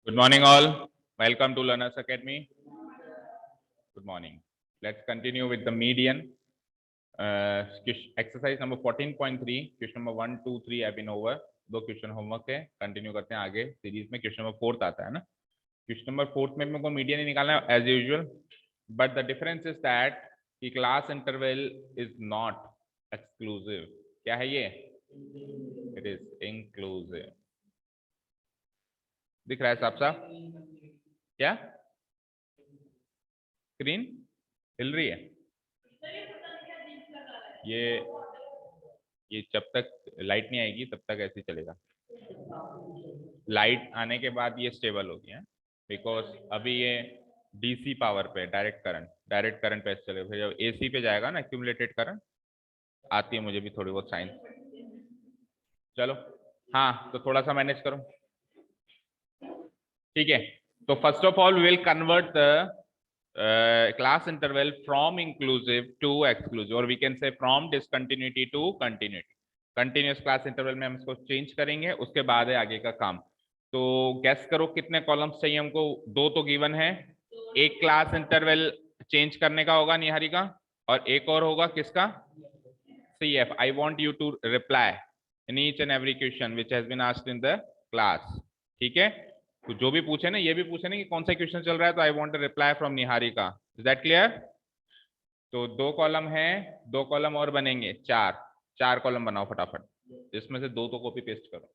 Good morning, all. Welcome to Learners Academy. Good morning. Let's continue with the median. Exercise number 14.3, question number 1, 2, 3 have been over. दो question homework है, continue करते हैं आगे series में. Question number 4 आता है ना. क्वेश्चन नंबर 4 में मेरे को मीडियन ही निकालना है as usual, but the difference is that कि class interval is not exclusive. क्या है ये? It is inclusive. दिख रहा है साफ साफ? क्या स्क्रीन हिल रही है? ये जब तक लाइट नहीं आएगी तब तक ऐसे चलेगा. लाइट आने के बाद ये स्टेबल होगी है, बिकॉज अभी ये डीसी पावर पे डायरेक्ट करंट पे चलेगा. फिर जब एसी पे जाएगा ना, एक्यूमुलेटेड करंट आती है, मुझे भी थोड़ी बहुत साइंस. चलो हाँ, तो थोड़ा सा मैनेज करो. ठीक है, तो first of all will convert the class interval from inclusive to exclusive, or we can say from discontinuity to continuity. Continuous class interval में हम इसको चेंज करेंगे, उसके बाद है आगे का काम. तो गैस करो कितने कॉलम्स चाहिए हमको. दो तो गिवन है. एक क्लास इंटरवल चेंज करने का होगा निहारी का, और एक और होगा किसका? CF. I want you to reply in each and every question which has been asked in the class. ठीक है, तो जो भी पूछे ना, ये भी पूछे ना कि कौन सा क्वेश्चन चल रहा है, तो I want a reply from Niharika. Is that clear? तो दो कॉलम है, दो कॉलम और बनेंगे, चार कॉलम बनाओ फटाफट. इसमें से दो तो कॉपी पेस्ट करो.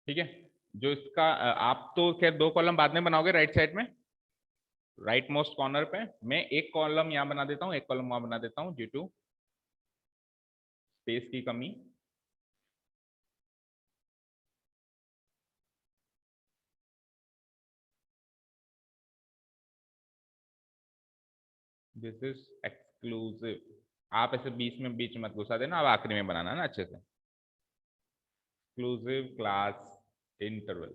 ठीक है, जो इसका आप तो खैर दो कॉलम बाद में बनाओगे राइट साइड में, राइट मोस्ट कॉर्नर पे. मैं एक कॉलम यहां बना देता हूं, एक कॉलम वहां बना देता हूं ड्यू टू स्पेस की कमी. This is exclusive. आप ऐसे बीच में मत घुसा देना, अब आखिरी में बनाना ना अच्छे से. Exclusive class interval.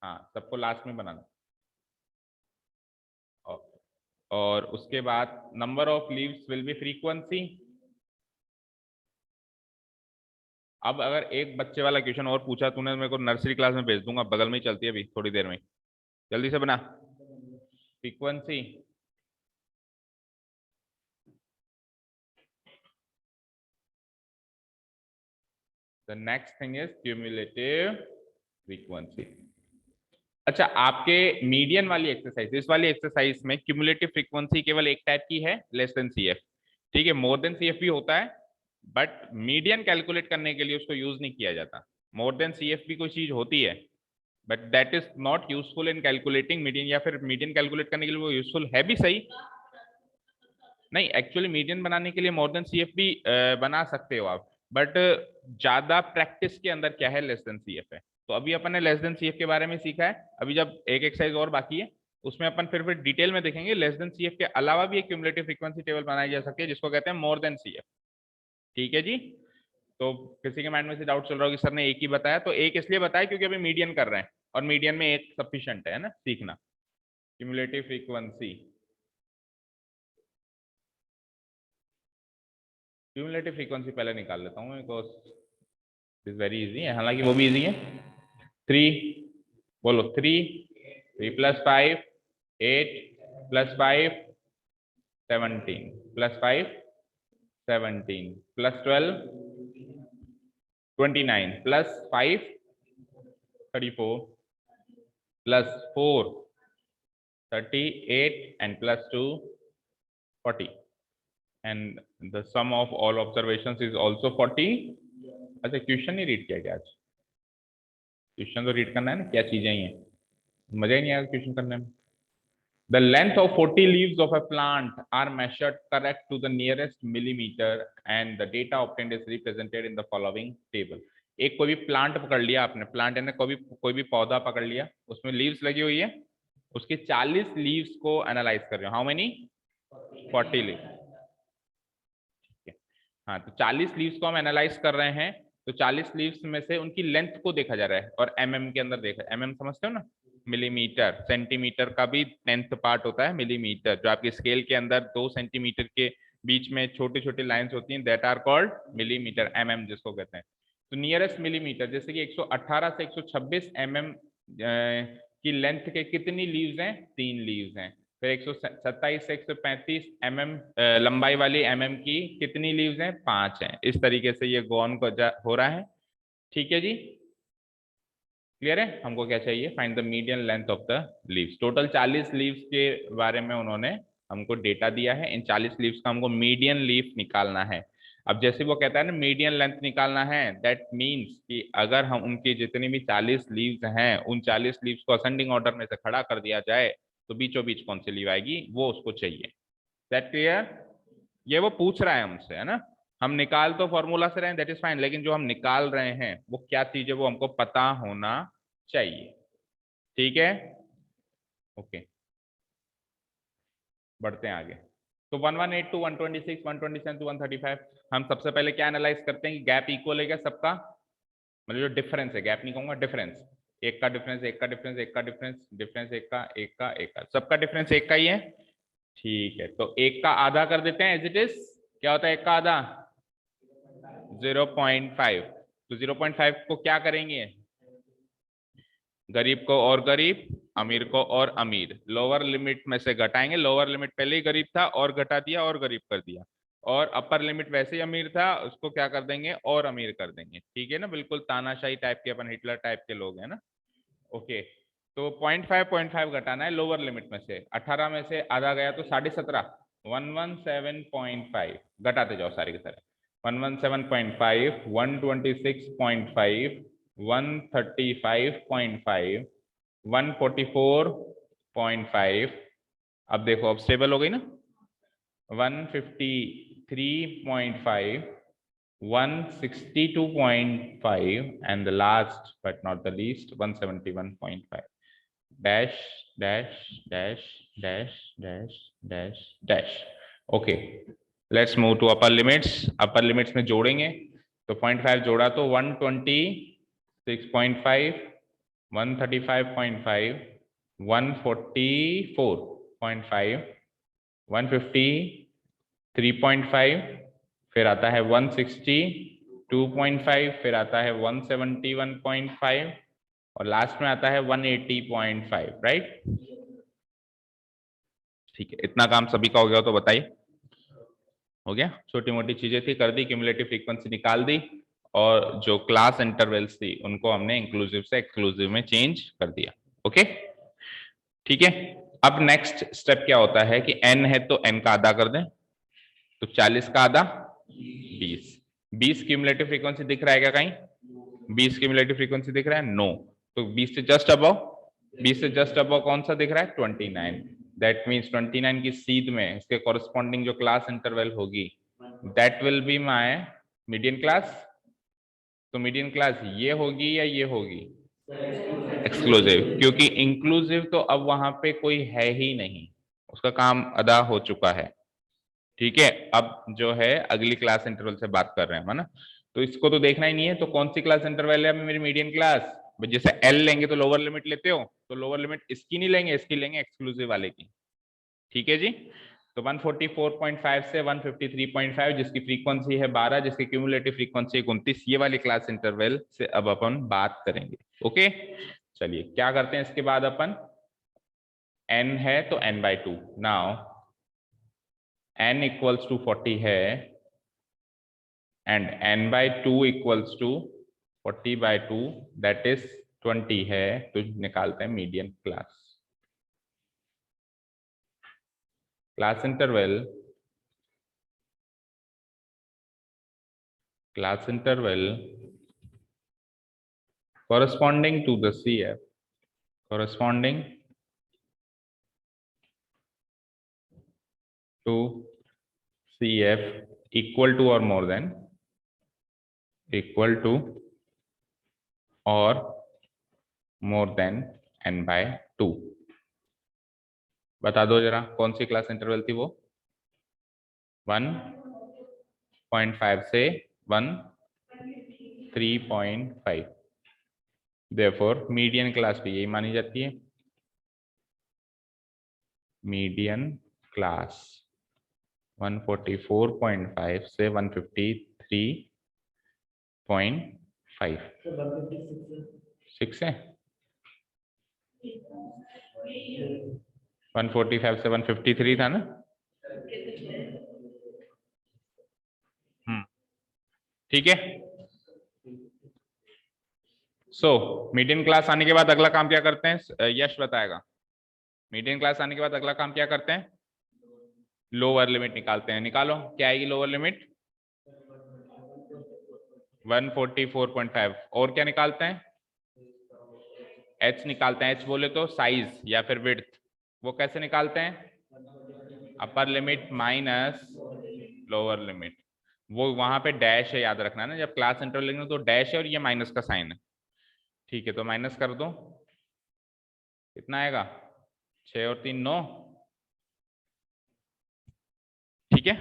हाँ, सबको लास्ट में बनाना. और उसके बाद number of leaves will be frequency. अब अगर एक बच्चे वाला क्वेश्चन और पूछा तूने, मेरे को नर्सरी क्लास में भेज दूंगा, बगल में ही चलती है अभी थोड़ी देर में. जल्दी से बना. Frequency. The next thing is cumulative frequency. अच्छा, आपके मीडियन वाली एक्सरसाइज, इस वाली एक्सरसाइज में क्यूमुलेटिव फ्रीक्वेंसी केवल एक टाइप की है, लेस देन CF. ठीक है, मोर देन CF भी होता है, बट मीडियन कैलकुलेट करने के लिए उसको यूज नहीं किया जाता. मोर देन CF भी कोई चीज होती है, but that is not useful in calculating median. या फिर मीडियन कैलकुलेट करने के लिए वो यूजफुल है भी सही. नहीं, एक्चुअली मीडियन बनाने के लिए मोर देन CF भी बना सकते हो आप, बट ज्यादा प्रैक्टिस के अंदर क्या है, लेस देन CF है. तो अभी अपन ने लेस देन CF के बारे में सीखा है. अभी जब एक एक्सरसाइज और बाकी है, उसमें अपन फिर डिटेल में देखेंगे. लेस देन CF के अलावा भी एक क्यूमुलेटिव फ्रीक्वेंसी टेबल बनाई जा सकती है, जिसको कहते हैं मोर देन CF. ठीक है जी. तो किसी के माइंड में से डाउट चल रहा हो कि सर ने एक ही बताया, तो एक इसलिए बताया क्योंकि अभी मीडियन कर रहे हैं, और मीडियन में एक सफिशिएंट है ना सीखना. Cumulative frequency. क्यूमुलेटिव फ्रीक्वेंसी पहले निकाल लेता हूँ, बिकॉज इज वेरी इजी है, हालांकि वो भी इजी है. 3, बोलो 3 + 5 8 + 5 17 + 5 17 + 12 29 + 5 34 + 4 38 and +2 40, and the sum of all observations is also 40. अच्छा, क्वेश्चन नहीं रीड किया क्या आज? क्वेश्चन तो रीड करना है ना, क्या चीजें ही हैं, मजा ही नहीं आएगा क्वेश्चन करने में. The length of 40 leaves of a plant are measured correct to the nearest millimeter, and the data obtained is represented in the following table. एक कोई भी प्लांट पकड़ लिया आपने, प्लांट यानी कोई भी पौधा पकड़ लिया, उसमें लीव्स लगी हुई है, उसके 40 लीव्स को एनालाइज कर रहे हो. How many? 40 लीव्स. ठीक है, हाँ, तो 40 लीव्स को हम एनालाइज कर रहे हैं. तो 40 लीव्स में से उनकी लेंथ को देखा जा रहा है, और mm के अंदर देखा. mm समझते हो ना? मिलीमीटर, सेंटीमीटर का भी 10th पार्ट होता है मिलीमीटर, जो आपके स्केल के अंदर 2 सेंटीमीटर के बीच में छोटी छोटी लाइंस होती हैं, that are called millimetre, mm जिसको कहते हैं। तो नियरेस्ट मिलीमीटर, जैसे कि 118 से 126 mm की लेंथ के कितनी लीव्स हैं? 3 लीव्स हैं। फिर 127 से 135 mm लंबाई वाली mm की कितनी लीव्स हैं? 5 हैं। इस तरीके से ये गोन को हो रहा है। ठीक है जी, क्लियर है? हमको क्या चाहिए? Find the median length of the leaves. Total 40 leaves के बारे में उन्होंने हमको डेटा दिया है। इन 40 लीव्स का हमको मीडियन लीफ निकालना है। अब जैसे वो कहता है ना मीडियन लेंथ निकालना है, दैट मीन्स कि अगर हम उनकी जितनी भी 40 लीव्स हैं, उन 40 लीव्स को असेंडिंग ऑर्डर में से खड़ा कर दिया जाए तो बीचों बीच कौन सी लीव आएगी, वो उसको चाहिए। That clear? ये वो पूछ रहा है हमसे, है ना। हम निकाल तो फॉर्मूला से रहे हैं, दैट इज फाइन, लेकिन जो हम निकाल रहे हैं वो क्या चीज है वो हमको पता होना चाहिए। ठीक है, ओके, बढ़ते हैं आगे। तो 118 टू 126, 127 टू 135, हम सबसे पहले क्या एनालाइज करते हैं कि गैप इक्वल है क्या सबका, मतलब जो डिफरेंस है, गैप नहीं कहूंगा, डिफरेंस, एक का डिफरेंस, एक का डिफरेंस, एक का डिफरेंस, डिफरेंस एक का, एक का, एक का, सबका डिफरेंस एक का ही है। ठीक है, तो एक का आधा कर देते हैं एज इट इज। क्या होता है एक का आधा? 0.5। तो 0.5 को क्या करेंगे? गरीब को और गरीब, अमीर को और अमीर, लोअर लिमिट में से घटाएंगे। लोअर लिमिट पहले ही गरीब था और घटा दिया और गरीब कर दिया, और अपर लिमिट वैसे ही अमीर था, उसको क्या कर देंगे? और अमीर कर देंगे। ठीक है ना, बिल्कुल तानाशाही टाइप के, अपन हिटलर टाइप के लोग हैं ना। ओके, तो 0.5 घटाना है लोअर लिमिट में से। 18 में से आधा गया तो 17.5, 117.5 घटाते जाओ सारे के सारे। 117.5, 126.5, 135.5, 144.5। अब देखो, अब स्टेबल हो गई ना। 153.5, 162.5 and the last but not the least 171.5, dash dash dash dash dash dash dash। Okay, let's move to upper limits. Upper limits में जोड़ेंगे तो 0.5 जोड़ा तो 126.5, 135.5, 144.5, 153.5, फिर आता है 162.5, फिर आता है 171.5 और लास्ट में आता है 180.5, राइट? ठीक है, इतना काम सभी का हो गया तो बताइए। हो गया, छोटी मोटी चीजें थी कर दी, क्यूमुलेटिव फ्रीक्वेंसी निकाल दी, और जो क्लास इंटरवल्स थी उनको हमने इंक्लूसिव से एक्सक्लूसिव में चेंज कर दिया। ओके, ठीक है। अब नेक्स्ट स्टेप क्या होता है कि n है तो n का आधा कर दें, तो 40 का आधा 20। 20 क्यूमुलेटिव फ्रीक्वेंसी दिख रहा है क्या कहीं? 20 क्यूमुलेटिव फ्रीक्वेंसी दिख रहा है? नो। तो 20 से जस्ट अबव, 20 से जस्ट अबव कौन सा दिख रहा है? 29। दैट मीन्स 29 की सीध में इसके कॉरेस्पॉन्डिंग जो क्लास इंटरवल होगी, that will be my median class. तो मीडियन क्लास ये होगी या ये होगी? एक्सक्लूसिव, क्योंकि इंक्लूसिव तो अब वहां पे कोई है ही नहीं, उसका काम अदा हो चुका है। ठीक है, अब जो है अगली क्लास इंटरवल से बात कर रहे हैं, है ना। तो इसको तो देखना ही नहीं है, तो कौन सी क्लास इंटरवल है मेरी मीडियन क्लास? जैसे एल लेंगे तो लोअर लिमिट लेते हो, तो लोअर लिमिट इसकी नहीं लेंगे, इसकी लेंगे एक्सक्लूसिव वाले की। ठीक है जी, तो 144.5 से 153.5 जिसकी फ्रीक्वेंसी है 12, जिसकी क्यूमुलेटिव फ्रीक्वेंसी 29, ये वाली क्लास इंटरवल से अब अपन बात करेंगे। ओके, चलिए क्या करते हैं इसके बाद अपन, n है तो n/2। Now n equals to 40 है and n/2 equals to 40/2 that is 20 है, तो निकालते हैं median class. Class interval corresponding to the CF, corresponding to CF equal to or more than, equal to or more than n/2। बता दो जरा कौन सी class interval थी वो? 1.5 से 1 3.5। देयरफॉर मीडियन क्लास भी यही मानी जाती है। मीडियन क्लास 144.5 से 153.5 6 है। 145 से 153 था ना। ठीक है। सो मीडियन क्लास आने के बाद अगला काम क्या करते हैं, यश बताएगा। मीडियन क्लास आने के बाद अगला काम क्या करते हैं, लोअर लिमिट निकालते हैं। निकालो, क्या आएगी लोअर लिमिट, 144.5। और क्या निकालते हैं, एच निकालते हैं। एच बोले तो साइज या फिर विड्थ। वो कैसे निकालते हैं, upper limit minus lower limit. वो वहां पे डैश है, याद रखना ना, जब क्लास इंटरवल लिखना तो डैश है और ये माइनस का साइन है। ठीक है, तो माइनस कर दो, कितना आएगा, 6 और 3 9। ठीक है,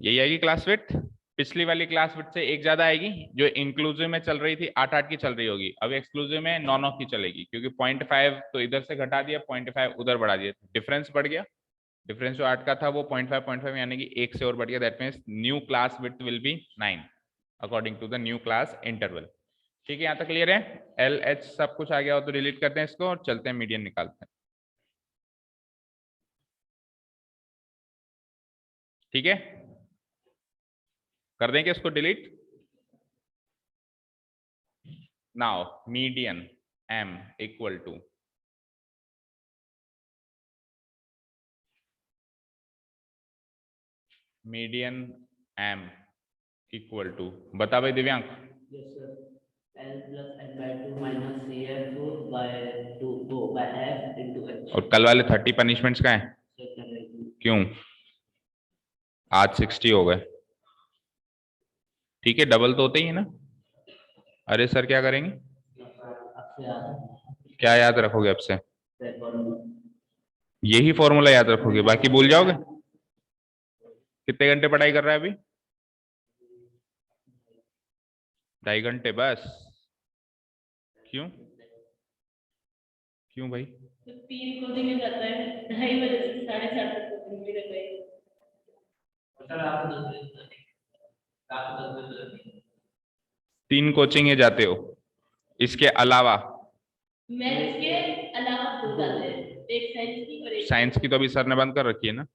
यही आएगी क्लास विड्थ। पिछली वाली क्लास विड्थ से एक ज्यादा आएगी, जो इंक्लूसिव में चल रही थी 8 8 की चल रही होगी, अब एक्सक्लूसिव में 9 9 की चलेगी, क्योंकि 0.5 तो इधर से घटा दिया, 0.5 उधर बढ़ा दिया, डिफरेंस बढ़ गया। डिफरेंस जो 8 का था वो 0.5 यानी कि 1 से और बढ़ गया। That means new class width will be 9 according to the new class interval. ठीक है, यहाँ तक क्लियर है। एल एच सब कुछ आ गया हो तो डिलीट करते हैं इसको और चलते हैं मीडियन निकालते हैं। ठीक है, कर देंगे इसको delete. Now median m equal to median m equal to, बता भाई दिव्यांग। Yes, sir. L plus n by 2 minus CF by 2 by F into H. और कल वाले 30 पनिशमेंट्स का है, क्यों, आज 60 हो गए। ठीक है, डबल तो होते ही है ना। अरे सर क्या करेंगे, क्या याद रखोगे अब से, यही फॉर्मूला याद रखोगे, बाकी भूल जाओगे। कितने घंटे पढ़ाई कर रहा है अभी, 2.5 घंटे बस। क्यों, क्यों भाई, तो 3 को दिन जाता है, 2:30 बजे से 4:30 तक कोचिंग भी रहता है। सर आप 10 बजे रात 10 बजे 3 कोचिंग जाते हो, इसके अलावा मैथ्स के अलावा 2 जाते हैं, एक साइंस की और एक साइंस की तो अभी सर ने बंद कर रखी है ना।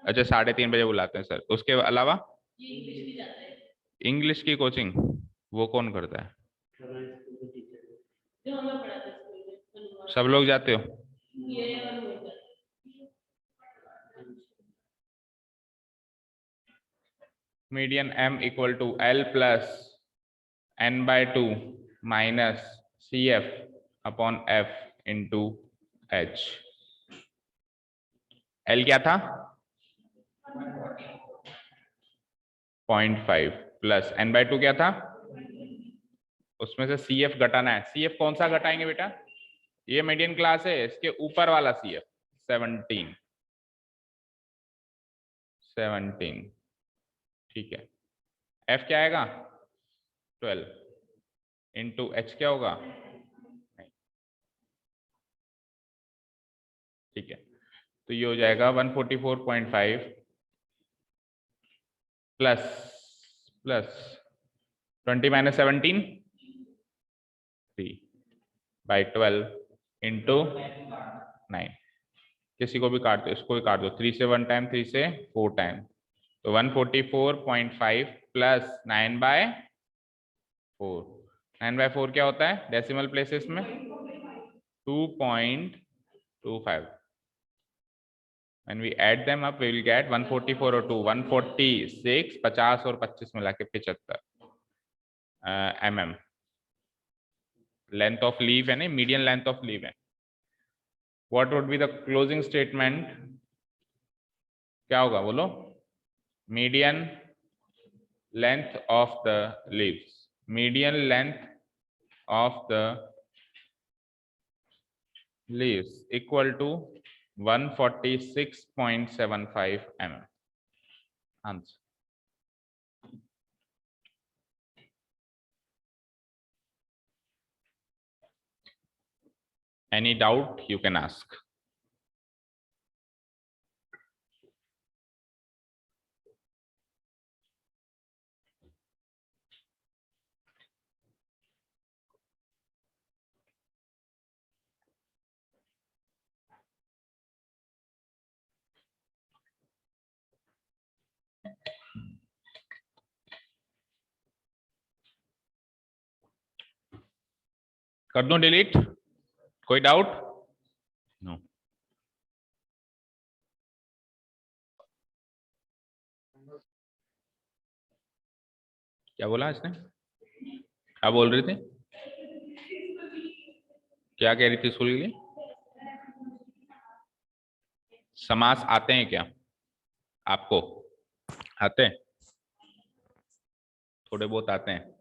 अच्छा, 3:30 बजे बुलाते हैं सर, उसके अलावा ये इंग्लिश की जाता है। इंग्लिश की कोचिंग वो कौन करता है, जो हमें पढ़ाते हैं स्कूल में, अनुवाद। सब लोग जाते हो। ये और वो जाते हैं। Median m equal to l plus n by 2 minus C F upon F into H. l क्या था 0.5 प्लस n बाय 2 क्या था, उसमें से सी एफ घटाना है। सी एफ कौन सा घटाएंगे बेटा, ये मीडियन क्लास है, इसके ऊपर वाला सी एफ 17 17। ठीक है, एफ क्या आएगा 12 इंटू एच क्या होगा। ठीक है, तो ये हो जाएगा 144.5 plus plus 20 minus 17 3 by 12 into 9। किसी को भी काट दो, इसको भी काट दो, 3 से 1 टाइम, 3 से 4 टाइम, तो 144.5 प्लस 9 बाय 4। 9 बाय 4 क्या होता है डेसिमल प्लेसेस में 2.25। When we add them up, we will get 144 और 2 146, 50 और 25 मिला के 75 mm लेंथ ऑफ लीव है ना, मीडियन लेंथ ऑफ लीव है। What would be the closing statement, क्या होगा बोलो, median length of the leaves, median length of the leaves equal to 146.75 mm. Answer. Any doubt you can ask. कर दूं delete? कोई doubt? No. क्या बोला इसने? क्या बोल रही थी? क्या कह रही थी स्कूल के लिए? समास आते हैं क्या आपको? आते हैं? थोड़े बहुत आते हैं?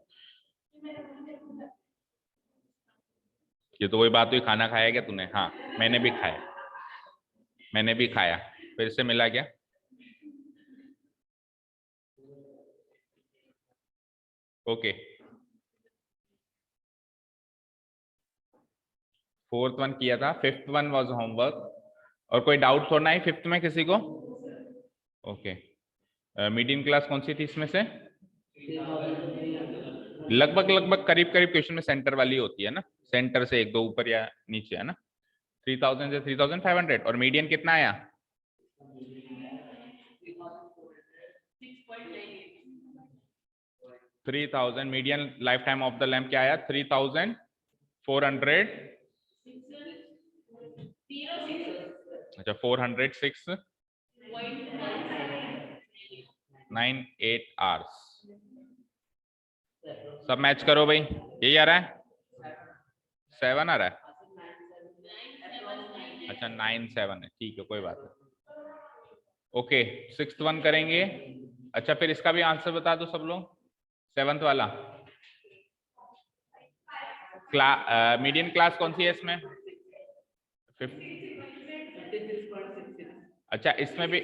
ये तो वही बात हुई, खाना खाया क्या तूने? हाँ मैंने भी खाया, मैंने भी खाया। फिर से मिला क्या? ओके। फोर्थ वन किया था, फिफ्थ वन वाज होमवर्क। और कोई डाउट थोड़ा है फिफ्थ में किसी को? ओके। मीडियम क्लास कौन सी थी इसमें से? लगभग लगभग करीब करीब क्वेश्चन में सेंटर वाली होती है ना, सेंटर से एक दो ऊपर या नीचे, है ना। 3000 से 3500। और मीडियन कितना आया? 3000। Median life time of the lamp क्या आया? 3400। अच्छा 406.98 आवर्स। सब मैच करो भाई, यही आ रहा है? 7 आ रहा है? अच्छा 97 है, ठीक है कोई बात नहीं। ओके सिक्स्थ वन करेंगे। अच्छा फिर इसका भी आंसर बता दो सब लोग, सेवंथ वाला। मीडियन क्लास कौन सी है इसमें? 56.66। अच्छा इसमें भी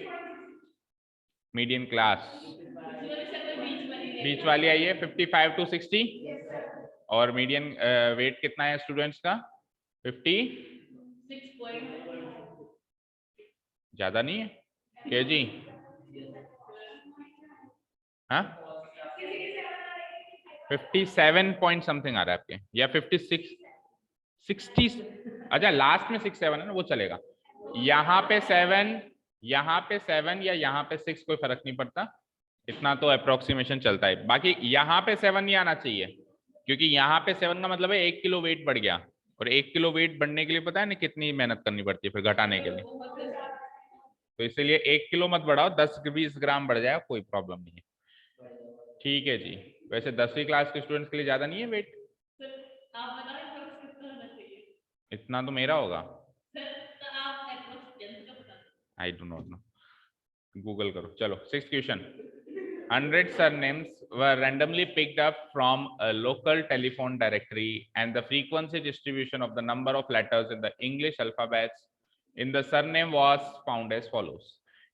मीडियन क्लास बीच वाली आई है 55 to 60। और मीडियन वेट कितना है स्टूडेंट्स का? 50। ज्यादा नहीं है केजी? हाँ 57 पॉइंट समथिंग आ रहा है आपके, या 56 60। अच्छा लास्ट में 6 7 है ना, वो चलेगा। यहाँ पे 7, यहाँ पे 7 या यहाँ पे 6 कोई फर्क नहीं पड़ता, इतना तो अप्रोक्सीमेशन चलता है। बाकी यहाँ पे 7 नहीं आना चाहिए, क्योंकि यहाँ पे 7 का मतलब है 1 किलो वेट बढ़ गया। और 1 किलो वेट बढ़ने के लिए पता है ना कितनी मेहनत करनी पड़ती है फिर घटाने के लिए। तो इसीलिए 1 किलो मत बढ़ाओ, 10-20 ग्राम बढ़ जाए कोई प्रॉब्लम नहीं है। ठीक है जी। वैसे 10वीं क्लास के स्टूडेंट्स के लिए ज्यादा नहीं है वेट? इतना तो मेरा होगा। I do not know, Google करो। चलो sixth question. 100 surnames were randomly picked up from a local telephone directory, and the frequency distribution of the number of letters in the English alphabets in the surname was found as follows.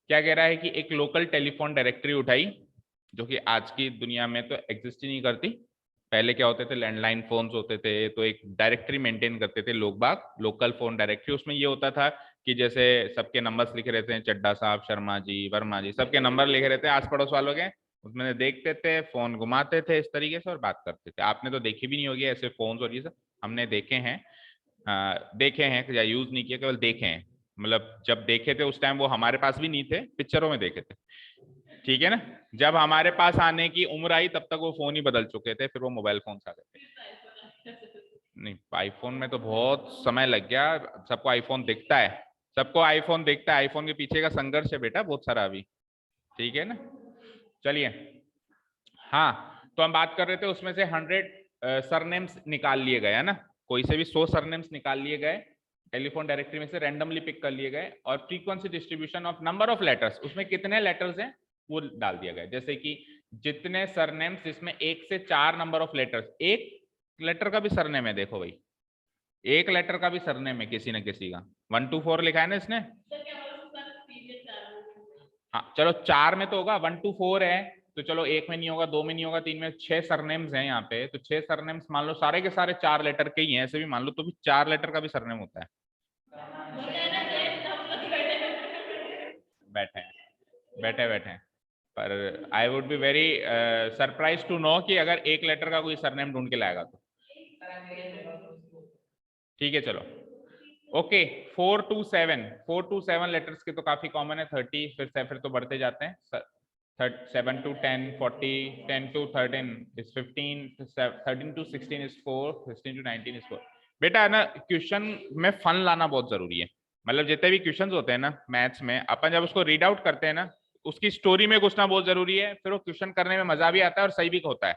क्या कह रहा है कि एक local telephone directory उठाई, जो कि आज की दुनिया में तो एग्जिस्ट ही नहीं करती। पहले क्या होते थे, लैंडलाइन फोन्स होते थे, तो एक डायरेक्टरी मेंटेन करते थे लोग बाग, लोकल फोन डायरेक्टरी। उसमें ये होता था कि जैसे सबके नंबर्स लिखे रहते हैं, चड्डा साहब, शर्मा जी, वर्मा जी, सबके नंबर लिखे रहते हैं आस पड़ोस वालों के। उसमें देखते थे, फोन घुमाते थे इस तरीके से और बात करते थे। आपने तो देखी भी नहीं होगी ऐसे फोन, और ये सब हमने देखे हैं, देखे हैं या यूज नहीं किया, केवल देखे हैं। मतलब जब देखे थे उस टाइम वो हमारे पास भी नहीं थे, पिक्चरों में देखे थे, ठीक है ना। जब हमारे पास आने की उम्र आई तब तक वो फोन ही बदल चुके थे, फिर वो मोबाइल फोन आ गए थे। नहीं आईफोन में तो बहुत समय लग गया, सबको आईफोन दिखता है, सबको आईफोन दिखता है। आईफोन के पीछे का संघर्ष है बेटा बहुत सारा अभी, ठीक है ना। चलिए हाँ, तो हम बात कर रहे थे उसमें से 100 सरनेम्स निकाल लिए गए, है ना। कोई से भी 100 सरनेम्स निकाल लिए गए, टेलीफोन डायरेक्टरी में से रैंडमली पिक कर लिए गए, और frequency distribution of number of letters, उसमें कितने लेटर्स हैं वो डाल दिया गया। जैसे कि जितने सरनेम्स जिसमें 1 से 4 नंबर ऑफ लेटर्स, एक लेटर का भी सरनेम है, देखो भाई एक लेटर का भी सरनेम है किसी न किसी का। 1 to 4 लिखा है ना इसने। हाँ चलो 4 में तो होगा, 1 to 4 है तो चलो 1 में नहीं होगा, 2 में नहीं होगा, 3 में। 6 सरनेम्स हैं यहाँ पे, तो 6 सरनेम्स मान लो सारे के सारे 4 लेटर के ही हैं, ऐसे भी मान लो, तो भी 4 लेटर का भी सरनेम होता है। बैठे हैं, बैठे बैठे हैं। पर I would be very surprise to know कि अगर एक लेटर का कोई सरनेम ढूंढ के लाएगा तो। ठीक है चलो ओके। 4 to 7 लेटर्स के तो काफी कॉमन है, 30 फिर तो बढ़ते जाते हैं। 7 to 10 40, 10 to 13 is 15, 13 to 16 is 4, 16 to 19 is 4। बेटा है ना, क्वेश्चन में फन लाना बहुत जरूरी है। मतलब जितने भी क्वेश्चंस होते हैं ना मैथ्स में, अपन जब उसको रीड आउट करते हैं ना, उसकी स्टोरी में घुसना बहुत जरूरी है, फिर वो क्वेश्चन करने में मजा भी आता है और सही भी होता है।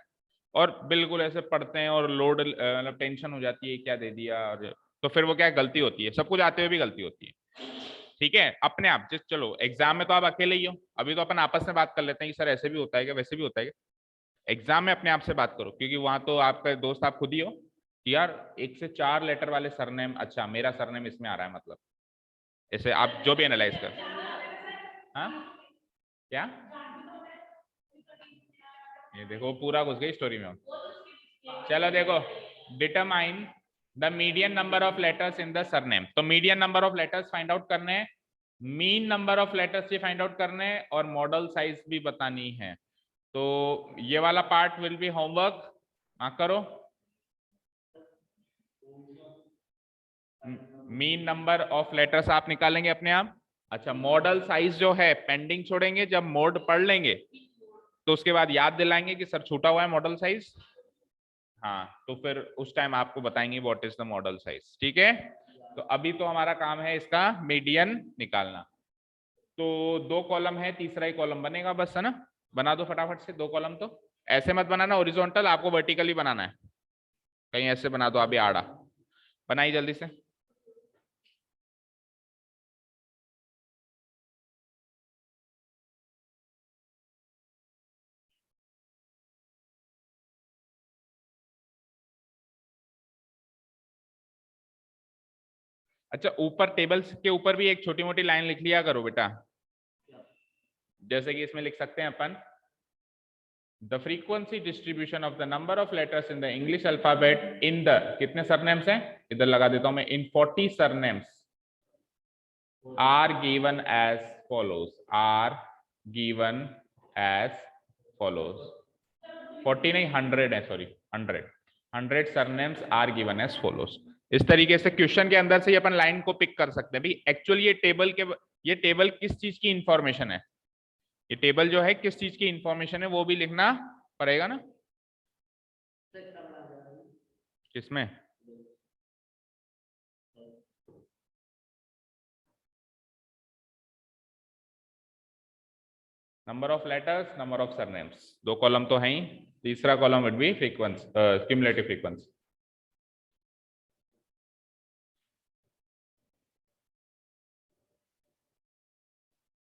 और बिल्कुल ऐसे पढ़ते हैं और लोड मतलब टेंशन हो जाती है, क्या दे दिया, और तो फिर वो क्या गलती होती है, सब कुछ आते हुए भी गलती होती है। ठीक है, अपने आप जिस चलो एग्जाम में तो आप अकेले ही हो, अभी तो अपन आपस में बात कर लेते हैं कि सर ऐसे भी होता है क्या, वैसे भी होता है क्या। एग्जाम में अपने आप से बात करो, क्योंकि वहां तो आपका दोस्त आप खुद ही हो कि यार 1 से 4 लेटर वाले सरनेम, अच्छा मेरा सरनेम इसमें आ रहा है, मतलब ऐसे आप जो भी एनालाइज कर। हाँ क्या, ये देखो पूरा घुस गई स्टोरी में। चलो देखो, determine the median number of letters in the surname. तो median number of letters find out करने हैं, मीन नंबर ऑफ लेटर्स भी फाइंड आउट करने हैं, और मॉडल साइज भी बतानी है। तो ये वाला पार्ट विल बी होमवर्क। हाँ करो, मीन नंबर ऑफ लेटर्स आप निकालेंगे अपने आप। अच्छा, मॉडल साइज जो है पेंडिंग छोड़ेंगे, जब मोड पढ़ लेंगे तो उसके बाद याद दिलाएंगे कि सर छूटा हुआ है मॉडल साइज। हाँ, तो फिर उस टाइम आपको बताएंगे what is the model size. ठीक है, तो अभी तो हमारा काम है इसका मीडियन निकालना। तो 2 कॉलम है, तीसरा ही कॉलम बनेगा बस, है ना। बना दो फटाफट से 2 कॉलम। तो ऐसे मत बनाना हॉरिजॉन्टल, आपको वर्टिकली बनाना है। कहीं ऐसे बना दो अभी आड़ा, बनाई जल्दी से। अच्छा, ऊपर टेबल्स के ऊपर भी एक छोटी मोटी लाइन लिख लिया करो बेटा, जैसे कि इसमें लिख सकते हैं अपन, the frequency distribution of the number of letters in the English alphabet in the, कितने सरनेम्स हैं, इधर लगा देता हूं मैं, in 40 surnames are given as follows, are given as follows. 40 नहीं 100 है, sorry 100 surnames are given as follows. इस तरीके से क्वेश्चन के अंदर से ही अपन लाइन को पिक कर सकते हैं भाई। एक्चुअली ये टेबल किस चीज की इंफॉर्मेशन है, ये टेबल जो है किस चीज की इंफॉर्मेशन है वो भी लिखना पड़ेगा ना। किसमें, number of letters, number of surnames, 2 column तो है ही, तीसरा column would be frequency, cumulative frequency.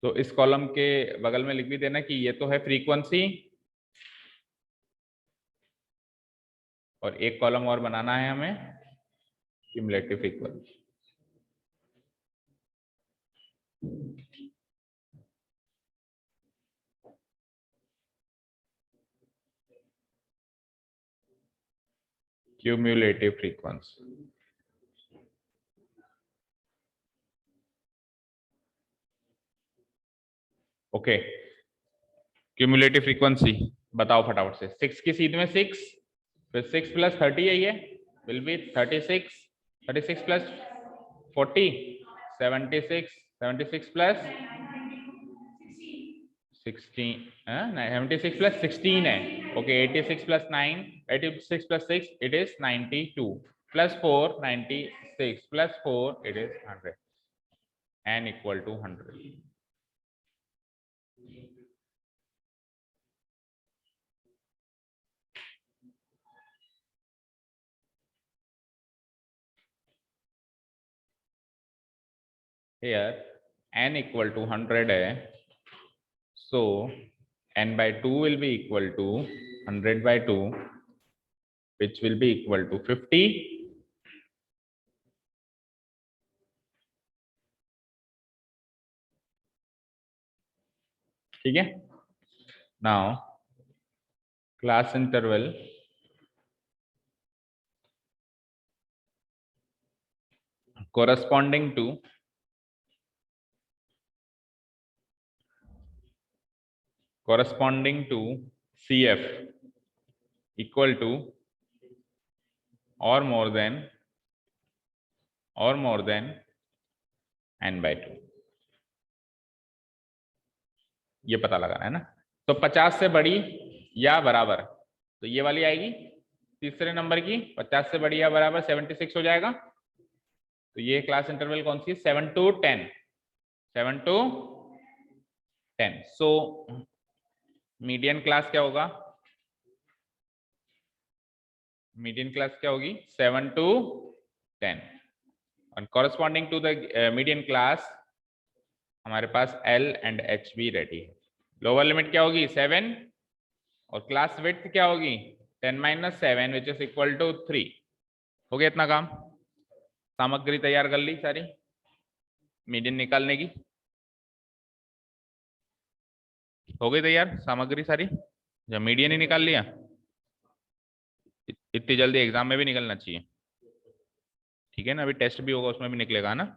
तो इस कॉलम के बगल में लिख भी देना कि ये तो है फ्रीक्वेंसी, और एक कॉलम और बनाना है हमें cumulative frequency. Cumulative frequency, okay. Cumulative frequency बताओ फटाफट से। 6 की सीध में 6, फिर 6 + 30 है, ये विल बी 36, 36 + 40 76, 76 + 16, 76 + 16 है, okay. 86 + 9, 86 + 6 it is 92, +4 96 +4 it is 100, n = 100। Here n = 100 है, so n/2 will be equal to 100/2, which will be equal to 50। ठीक है, now class interval corresponding to CF equal to or more than n/2, ये पता लगाना है ना। तो 50 से बड़ी या बराबर, तो ये वाली आएगी तीसरे नंबर की 50 से बड़ी या बराबर 76 हो जाएगा। तो ये क्लास इंटरवल कौन सी है? 7 to 10, 7 to 10। So median class क्या होगा? मीडियन क्लास क्या होगी? 7 to 10। और corresponding to the median class हमारे पास L एंड H भी रेडी है। लोअर लिमिट क्या होगी? 7, और क्लास विड्थ क्या होगी? 10 - 7 विच इज इक्वल टू 3। हो गया इतना काम? सामग्री तैयार कर ली सारी मीडियन निकालने की? हो गई तैयार सामग्री सारी? जब मीडियन ही निकाल लिया, इतनी जल्दी एग्जाम में भी निकलना चाहिए। ठीक है ना, अभी टेस्ट भी होगा, उसमें भी निकलेगा ना।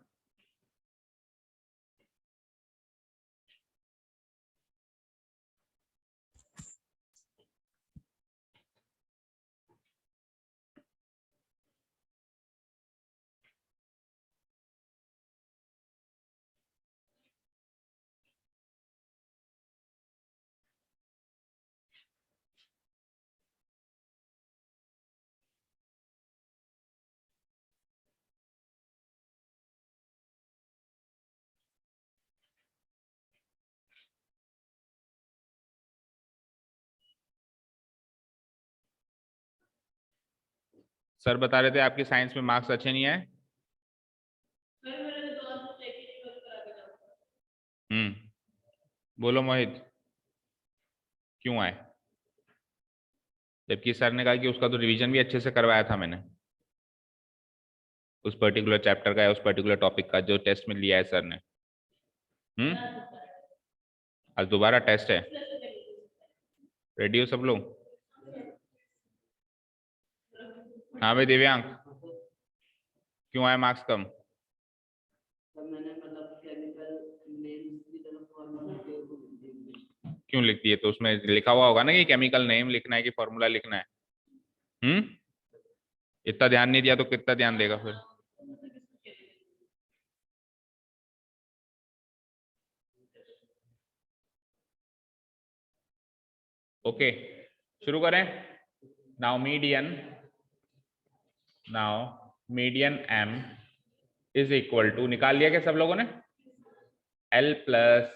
सर बता रहे थे आपकी साइंस में मार्क्स अच्छे नहीं आए। सर मेरे तो दोस्त लेके रिवर्स करा के जाओ। बोलो मोहित, क्यों आए? जबकि सर ने कहा कि उसका तो रिवीजन भी अच्छे से करवाया था मैंने, उस पर्टिकुलर चैप्टर का या उस पर्टिकुलर टॉपिक का जो टेस्ट में लिया है सर ने। आज दोबारा टेस्ट है, रेडी हो सब लोग? हाँ भाई दिव्यांग, क्यों आए मार्क्स कम? तो मैंने मतलब केमिकल नेम्स की तरफ फॉर्मूला क्यों लिख दिए? तो उसमें लिखा हुआ होगा ना कि केमिकल नेम लिखना है कि फॉर्मूला लिखना है। इतना ध्यान नहीं दिया तो कितना ध्यान देगा फिर? ओके शुरू करें। Now median m is equal to, निकाल लिया क्या सब लोगों ने? L plus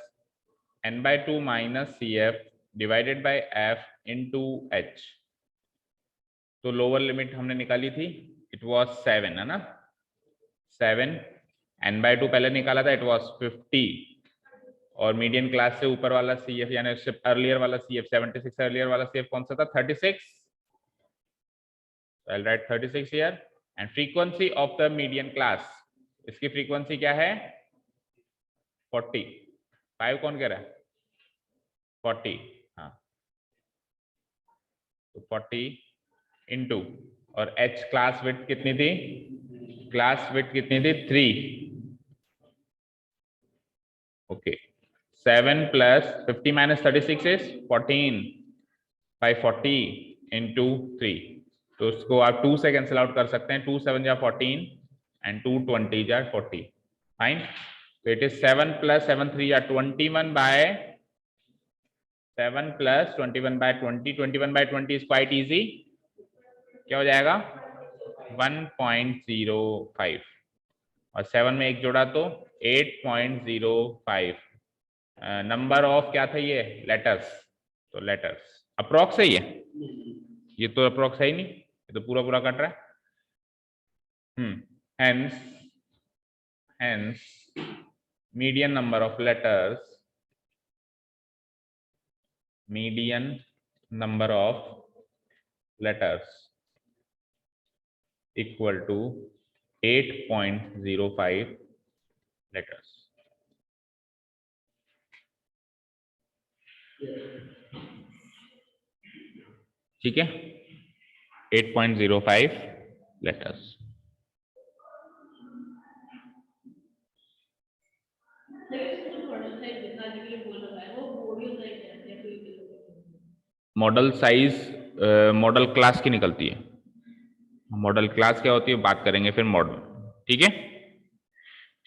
n/2 - CF divided by F into H। तो लोअर लिमिट हमने निकाली थी, इट वाज 7 है ना, 7 n/2 पहले निकाला था, इट वाज 50। और मीडियन क्लास से ऊपर वाला CF यानी उससे अर्लियर वाला CF 76, अर्लियर वाला CF कौन सा था? 36। So I'll write 36 here and frequency of the median class, इसकी फ्रीक्वेंसी क्या है? 40। 5 कौन कह रहा है? 40। हाँ तो 40 इंटू, और H क्लास विड्थ कितनी थी? क्लास विड्थ कितनी थी? 3। Okay 7 plus 50 - 36 is 14 by 40 into 3। तो उसको आप 2 से कैंसिल आउट कर सकते हैं। 2 7 जा 14 एंड 2 20 जा 40। फाइन, तो इट इज 7 प्लस 7 3 या 21 by 7 plus 21 by 20। 21 by 20 is quite easy, क्या हो जाएगा? 1.05, और 7 में एक जोड़ा तो 8.05। नंबर ऑफ क्या था ये? लेटर्स। तो लेटर्स अप्रोक्स है ये तो अप्रोक्स है ही नहीं, ये तो पूरा पूरा कट रहा है। hence median number of letters equal to 8.05 letters। ठीक है, 8.05 letters। Model size model class की निकलती है। मॉडल क्लास क्या होती है बात करेंगे फिर मॉडल। ठीक है,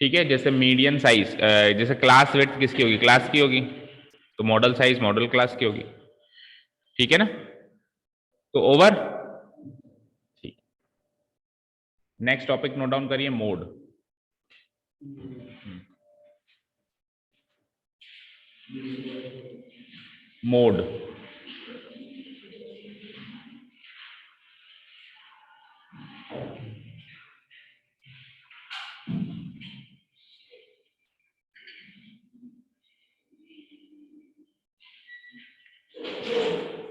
ठीक है। जैसे मीडियन साइज, जैसे क्लास विड्थ किसकी होगी? क्लास की होगी, तो मॉडल साइज मॉडल क्लास की होगी। ठीक है ना, तो our next topic note down करिए, mode. Mode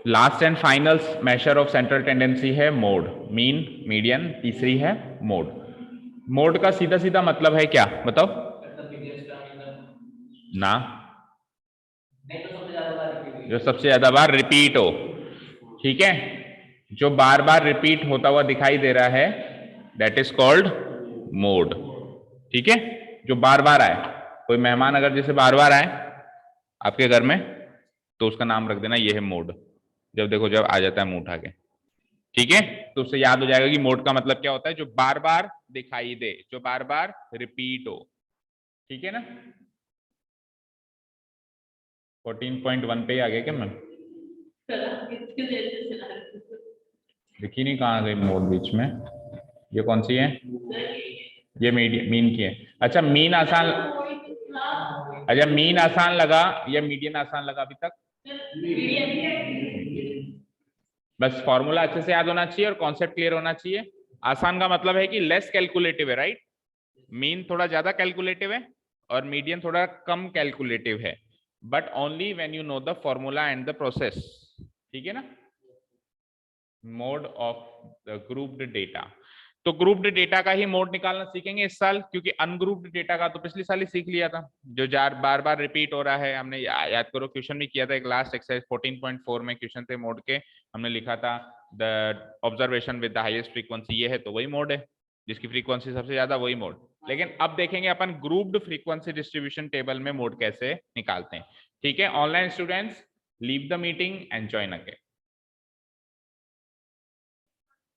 last and final measure of central tendency है मोड, मीन, मीडियन, तीसरी है मोड। मोड का सीधा सीधा मतलब है क्या, बताओ ना? जो सबसे ज्यादा बार रिपीट हो, ठीक है, जो बार बार रिपीट होता हुआ दिखाई दे रहा है, दैट इज कॉल्ड मोड। ठीक है, जो बार बार आए, कोई मेहमान अगर जैसे बार बार आए आपके घर में, तो उसका नाम रख देना ये है मोड। जब देखो जब आ जाता है मुंह उठा के, ठीक है, तो उससे याद हो जाएगा कि मोड का मतलब क्या होता है, जो बार बार दिखाई दे, जो बार बार रिपीट हो। ठीक है ना? 14.1 पे आ गया क्या मैम? देखी नहीं कहाँ गई मोड बीच में। ये कौन सी है? ये मीन की है। अच्छा मीन आसान, अच्छा मीन आसान लगा या मीडियन आसान लगा अभी तक? बस फॉर्मूला अच्छे से याद होना चाहिए और कॉन्सेप्ट क्लियर होना चाहिए। आसान का मतलब है कि लेस कैलकुलेटिव है, राइट? मीन थोड़ा ज्यादा कैलकुलेटिव है और मीडियन थोड़ा कम कैलकुलेटिव है, but only when you know the formula and the process. ठीक है ना? Mode of the grouped data, तो ग्रुप्ड डेटा का ही मोड निकालना सीखेंगे इस साल, क्योंकि अनग्रुप्ड डेटा का तो पिछले साल ही सीख लिया था, जो बार बार रिपीट हो रहा है। हमने याद करो क्वेश्चन भी किया था एक, लास्ट एक्सरसाइज 14.4 में क्वेश्चन थे मोड के, हमने लिखा था the observation with the highest frequency, ये है तो वही मोड है, जिसकी फ्रीक्वेंसी सबसे ज्यादा वही मोड। लेकिन अब देखेंगे अपन ग्रुप्ड फ्रीक्वेंसी डिस्ट्रीब्यूशन टेबल में मोड कैसे निकालते हैं। ठीक है online students, leave the meeting and join again.